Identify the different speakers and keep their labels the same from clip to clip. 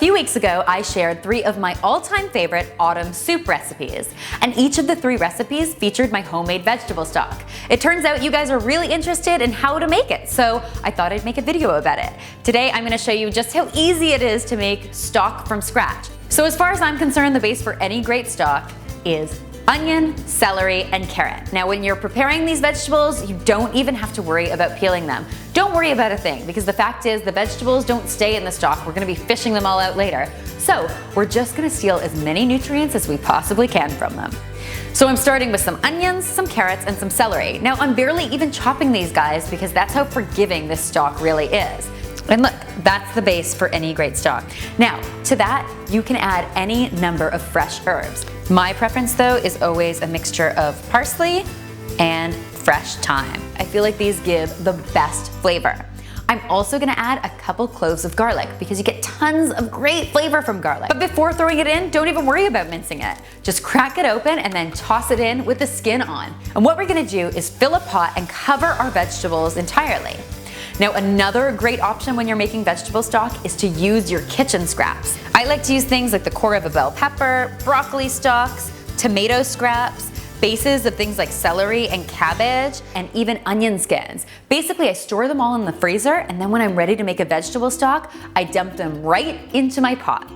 Speaker 1: few weeks ago, I shared 3 of my all-time favorite autumn soup recipes, and each of the 3 recipes featured my homemade vegetable stock. It turns out you guys are really interested in how to make it, so I thought I'd make a video about it. Today, I'm gonna show you just how easy it is to make stock from scratch. So as far as I'm concerned, the base for any great stock is onion, celery, and carrot. Now when you're preparing these vegetables, you don't even have to worry about peeling them. Don't worry about a thing, because the fact is the vegetables don't stay in the stock. We're gonna be fishing them all out later. So we're just gonna steal as many nutrients as we possibly can from them. So I'm starting with some onions, some carrots, and some celery. Now I'm barely even chopping these guys because that's how forgiving this stock really is. And look, that's the base for any great stock. Now, to that, you can add any number of fresh herbs. My preference though is always a mixture of parsley and fresh thyme. I feel like these give the best flavor. I'm also gonna add a couple cloves of garlic because you get tons of great flavor from garlic. But before throwing it in, don't even worry about mincing it. Just crack it open and then toss it in with the skin on. And what we're gonna do is fill a pot and cover our vegetables entirely. Now another great option when you're making vegetable stock is to use your kitchen scraps. I like to use things like the core of a bell pepper, broccoli stalks, tomato scraps, bases of things like celery and cabbage, and even onion skins. Basically, I store them all in the freezer, and then when I'm ready to make a vegetable stock, I dump them right into my pot.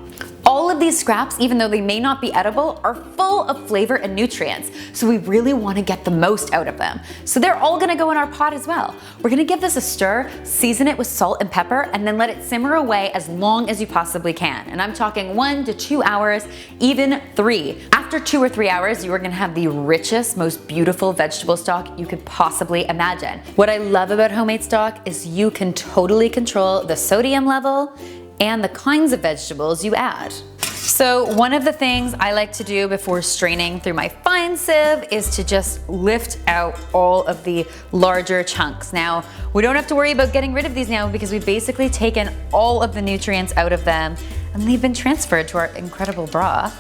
Speaker 1: All of these scraps, even though they may not be edible, are full of flavor and nutrients, so we really want to get the most out of them. So they're all gonna go in our pot as well. We're gonna give this a stir, season it with salt and pepper, and then let it simmer away as long as you possibly can. And I'm talking 1 to 2 hours, even 3. After 2 or 3 hours, you are gonna have the richest, most beautiful vegetable stock you could possibly imagine. What I love about homemade stock is you can totally control the sodium level and the kinds of vegetables you add. So one of the things I like to do before straining through my fine sieve is to just lift out all of the larger chunks. Now, we don't have to worry about getting rid of these now because we've basically taken all of the nutrients out of them and they've been transferred to our incredible broth.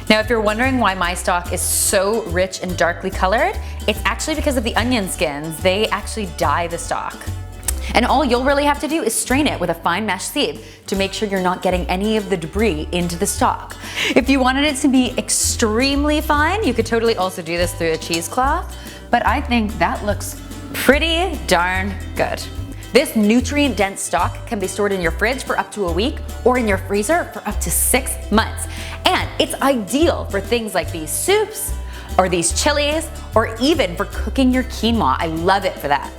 Speaker 1: Now, if you're wondering why my stock is so rich and darkly colored, it's actually because of the onion skins. They actually dye the stock. And all you'll really have to do is strain it with a fine mesh sieve to make sure you're not getting any of the debris into the stock. If you wanted it to be extremely fine, you could totally also do this through a cheesecloth, but I think that looks pretty darn good. This nutrient-dense stock can be stored in your fridge for up to a week or in your freezer for up to 6 months. And it's ideal for things like these soups or these chilies or even for cooking your quinoa. I love it for that.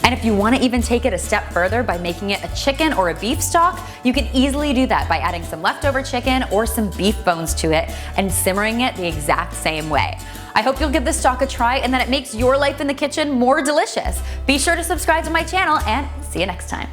Speaker 1: And if you want to even take it a step further by making it a chicken or a beef stock, you can easily do that by adding some leftover chicken or some beef bones to it and simmering it the exact same way. I hope you'll give this stock a try and that it makes your life in the kitchen more delicious. Be sure to subscribe to my channel and see you next time.